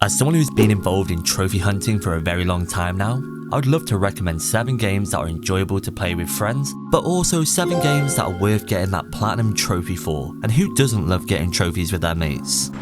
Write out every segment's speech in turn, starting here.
As someone who's been involved in trophy hunting for a very long time now, I would love to recommend 7 games that are enjoyable to play with friends, but also 7 games that are worth getting that platinum trophy for, and who doesn't love getting trophies with their mates?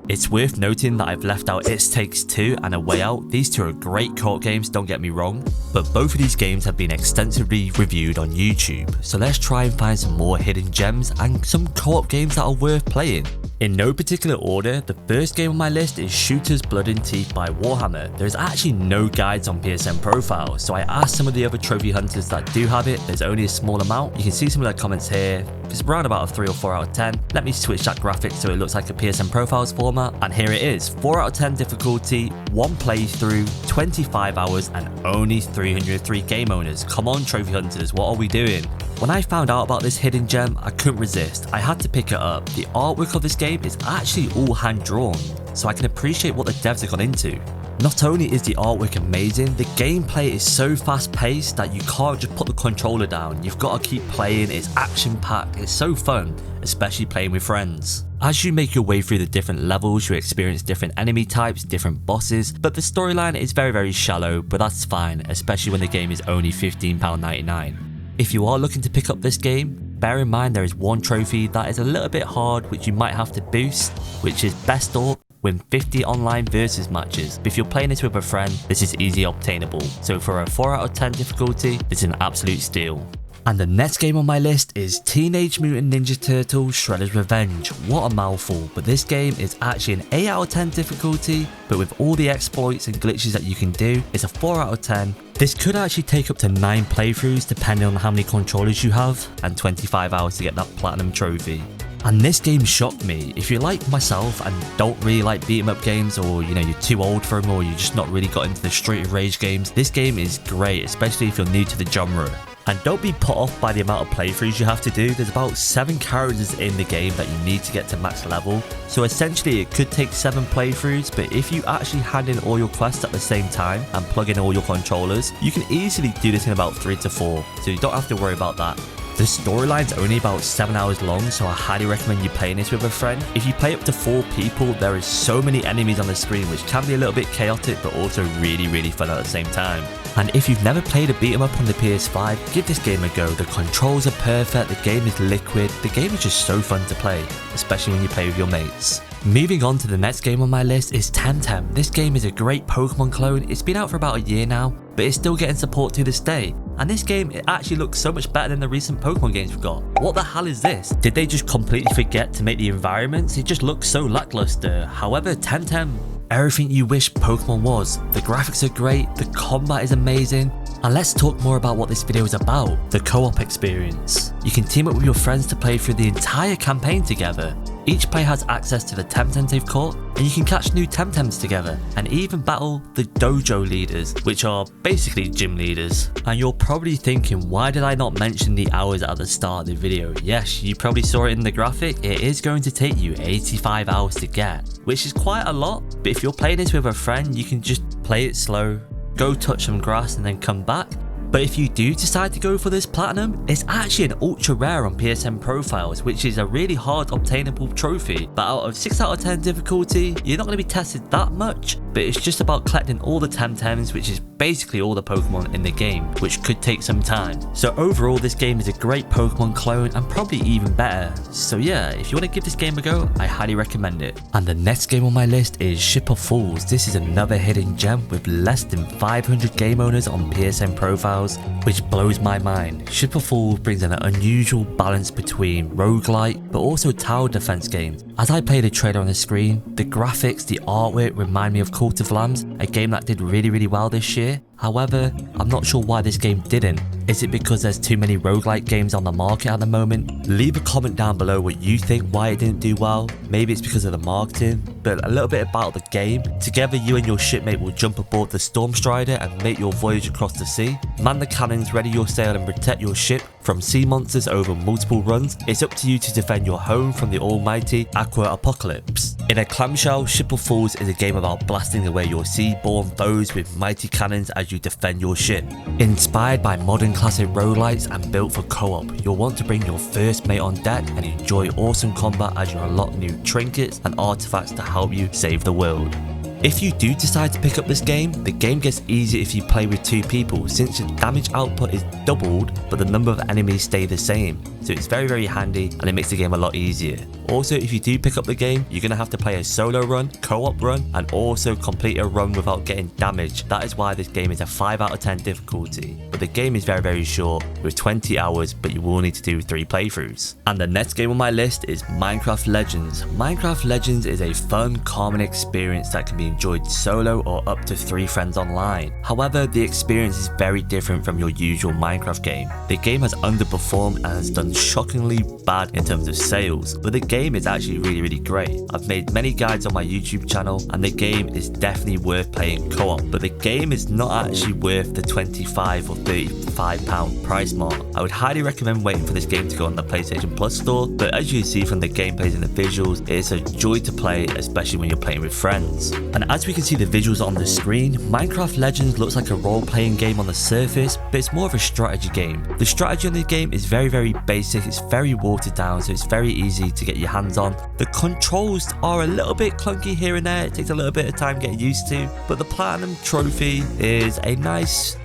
It's worth noting that I've left out It Takes Two and A Way Out. These two are great co-op games, don't get me wrong, but both of these games have been extensively reviewed on YouTube, so let's try and find some more hidden gems and some co-op games that are worth playing. In no particular order, the first game on my list is Shooters Blood and Teeth by Warhammer. There's actually no guides on PSN Profile, so I asked some of the other trophy hunters that do have it. There's only a small amount. You can see some of their comments here. It's around about a 3 or 4 out of 10. Let me switch that graphic so it looks like a PSN Profiles format, and here it is. 4 out of 10 difficulty, 1 playthrough, 25 hours, and only 303 game owners. Come on, trophy hunters, what are we doing? When I found out about this hidden gem, I couldn't resist. I had to pick it up. The artwork of this game is actually all hand drawn, so I can appreciate what the devs have gone into. Not only is the artwork amazing, the gameplay is so fast paced that you can't just put the controller down. You've got to keep playing. It's action packed, it's so fun, especially playing with friends. As you make your way through the different levels, you experience different enemy types, different bosses, but the storyline is very shallow, but that's fine, especially when the game is only £15.99. If you are looking to pick up this game, bear in mind there is one trophy that is a little bit hard which you might have to boost, which is Best Orc. Win 50 online versus matches. But if you're playing this with a friend, this is easily obtainable. So for a 4 out of 10 difficulty, this is an absolute steal. And the next game on my list is Teenage Mutant Ninja Turtles Shredder's Revenge. What a mouthful, but this game is actually an 8 out of 10 difficulty, but with all the exploits and glitches that you can do, it's a 4 out of 10. This could actually take up to 9 playthroughs depending on how many controllers you have, and 25 hours to get that platinum trophy. And this game shocked me. If you're like myself and don't really like beat 'em up games, or you're too old for them, or you just not really got into the Street of Rage games, this game is great, especially if you're new to the genre. And don't be put off by the amount of playthroughs you have to do. There's about 7 characters in the game that you need to get to max level, so essentially it could take 7 playthroughs, but if you actually hand in all your quests at the same time and plug in all your controllers, you can easily do this in about 3 to 4, so you don't have to worry about that. The storyline's only about 7 hours long, so I highly recommend you playing this with a friend. If you play up to 4 people, there is so many enemies on the screen, which can be a little bit chaotic, but also really fun at the same time. And if you've never played a beat 'em up on the PS5, give this game a go. The controls are perfect, the game is liquid, the game is just so fun to play, especially when you play with your mates. Moving on to the next game on my list is Temtem. This game is a great Pokemon clone. It's been out for about a year now, but it's still getting support to this day. And this game, it actually looks so much better than the recent Pokemon games we've got. What the hell is this? Did they just completely forget to make the environments? It just looks so lackluster. However, Temtem, everything you wish Pokemon was. The graphics are great, the combat is amazing, and let's talk more about what this video is about, the co-op experience. You can team up with your friends to play through the entire campaign together. Each player has access to the Temtem they've caught, and you can catch new Temtems together, and even battle the dojo leaders, which are basically gym leaders. And you're probably thinking, why did I not mention the hours at the start of the video? Yes, you probably saw it in the graphic, it is going to take you 85 hours to get, which is quite a lot, but if you're playing this with a friend, you can just play it slow, go touch some grass and then come back. But if you do decide to go for this platinum, it's actually an ultra rare on PSN Profiles, which is a really hard obtainable trophy. But out of 6 out of 10 difficulty, you're not going to be tested that much, but it's just about collecting all the Temtems, which is basically all the Pokemon in the game, which could take some time. So overall, this game is a great Pokemon clone and probably even better. So yeah, if you want to give this game a go, I highly recommend it. And the next game on my list is Ship of Fools. This is another hidden gem with less than 500 game owners on PSN Profiles, which blows my mind. Ship of Fools brings an unusual balance between roguelite but also tower defense games. As I play the trailer on the screen, the graphics, the artwork remind me of Cult of Lambs, a game that did really well this year. However, I'm not sure why this game didn't. Is it because there's too many roguelike games on the market at the moment? Leave a comment down below what you think why it didn't do well. Maybe it's because of the marketing, but a little bit about the game. Together, you and your shipmate will jump aboard the Storm Strider and make your voyage across the sea. Man the cannons, ready your sail and protect your ship from sea monsters over multiple runs. It's up to you to defend your home from the almighty Aqua Apocalypse. In a clamshell, Ship of Fools is a game about blasting away your sea-born foes with mighty cannons as as you defend your ship. Inspired by modern classic roguelites and built for co-op, you'll want to bring your first mate on deck and enjoy awesome combat as you unlock new trinkets and artifacts to help you save the world. If you do decide to pick up this game, the game gets easier if you play with 2 people since the damage output is doubled but the number of enemies stay the same, so it's very handy and it makes the game a lot easier. Also, if you do pick up the game, you're going to have to play a solo run, co-op run, and also complete a run without getting damaged. That is why this game is a 5 out of 10 difficulty, but the game is very short with 20 hours, but you will need to do 3 playthroughs. And the next game on my list is Minecraft Legends. Minecraft Legends is a fun, calming experience that can be enjoyed solo or up to 3 friends online. However, the experience is very different from your usual Minecraft game. The game has underperformed and has done shockingly bad in terms of sales, but the game is actually really great. I've made many guides on my YouTube channel and the game is definitely worth playing co-op, but the game is not actually worth the £25 or £35 price mark. I would highly recommend waiting for this game to go on the PlayStation Plus store, but as you see from the gameplays and the visuals, it is a joy to play, especially when you're playing with friends. And as we can see the visuals on the screen, Minecraft Legends looks like a role-playing game on the surface, but it's more of a strategy game. The strategy on the game is very basic, it's very watered down, so it's very easy to get your hands on. The controls are a little bit clunky here and there, it takes a little bit of time getting used to, but the Platinum Trophy is a nice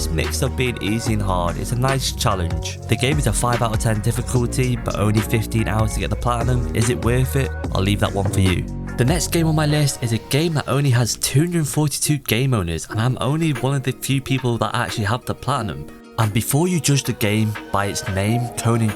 mix of being easy and hard. It's a nice challenge. The game is a 5 out of 10 difficulty, but only 15 hours to get the Platinum. Is it worth it? I'll leave that one for you. The next game on my list is a game that only has 242 game owners, and I'm only one of the few people that actually have the Platinum. And before you judge the game by its name, Conan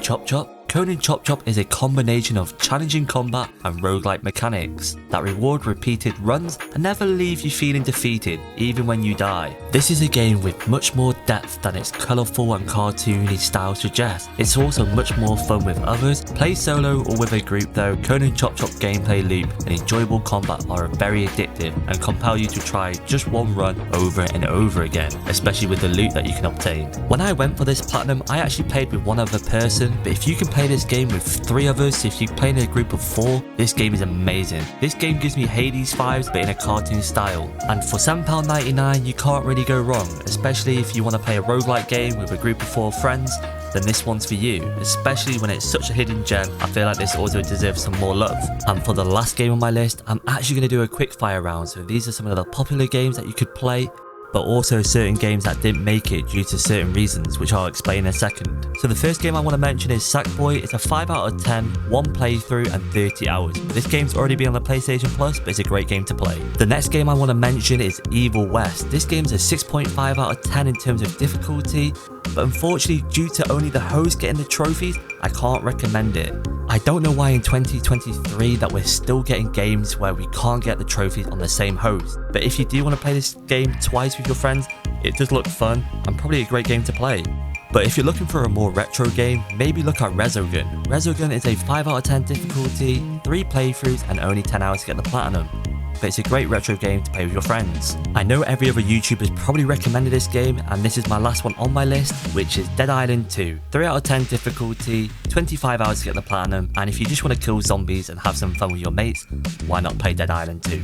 Conan Chop Chop is a combination of challenging combat and roguelike mechanics that reward repeated runs and never leave you feeling defeated even when you die. This is a game with much more depth than its colourful and cartoony style suggests. It's also much more fun with others. Play solo or with a group though, Conan Chop Chop gameplay loop and enjoyable combat are very addictive and compel you to try just one run over and over again, especially with the loot that you can obtain. When I went for this Platinum, I actually played with one other person, but if you can play this game with 3 others, if you play in a group of 4, this game is amazing. This game gives me Hades vibes but in a cartoon style, and for £7.99 you can't really go wrong, especially if you want to play a roguelike game with a group of 4 friends. Then this one's for you, especially when it's such a hidden gem. I feel like this also deserves some more love. And for the last game on my list, I'm actually going to do a quick fire round, so these are some of the popular games that you could play, but also certain games that didn't make it due to certain reasons, which I'll explain in a second. So the first game I want to mention is Sackboy. It's a 5 out of 10, 1 playthrough and 30 hours. This game's already been on the PlayStation Plus, but it's a great game to play. The next game I want to mention is Evil West. This game's a 6.5 out of 10 in terms of difficulty, but unfortunately due to only the host getting the trophies, I can't recommend it. I don't know why in 2023 that we're still getting games where we can't get the trophies on the same host, but if you do want to play this game twice with your friends, it does look fun and probably a great game to play. But if you're looking for a more retro game, maybe look at Resogun. Resogun is a 5 out of 10 difficulty, 3 playthroughs and only 10 hours to get the Platinum. But it's a great retro game to play with your friends. I know every other YouTuber's probably recommended this game, and this is my last one on my list, which is Dead Island 2. 3 out of 10 difficulty, 25 hours to get the Platinum, and if you just want to kill zombies and have some fun with your mates, why not play Dead Island 2?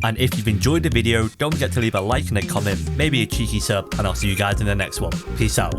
And if you've enjoyed the video, don't forget to leave a like and a comment, maybe a cheeky sub, and I'll see you guys in the next one. Peace out.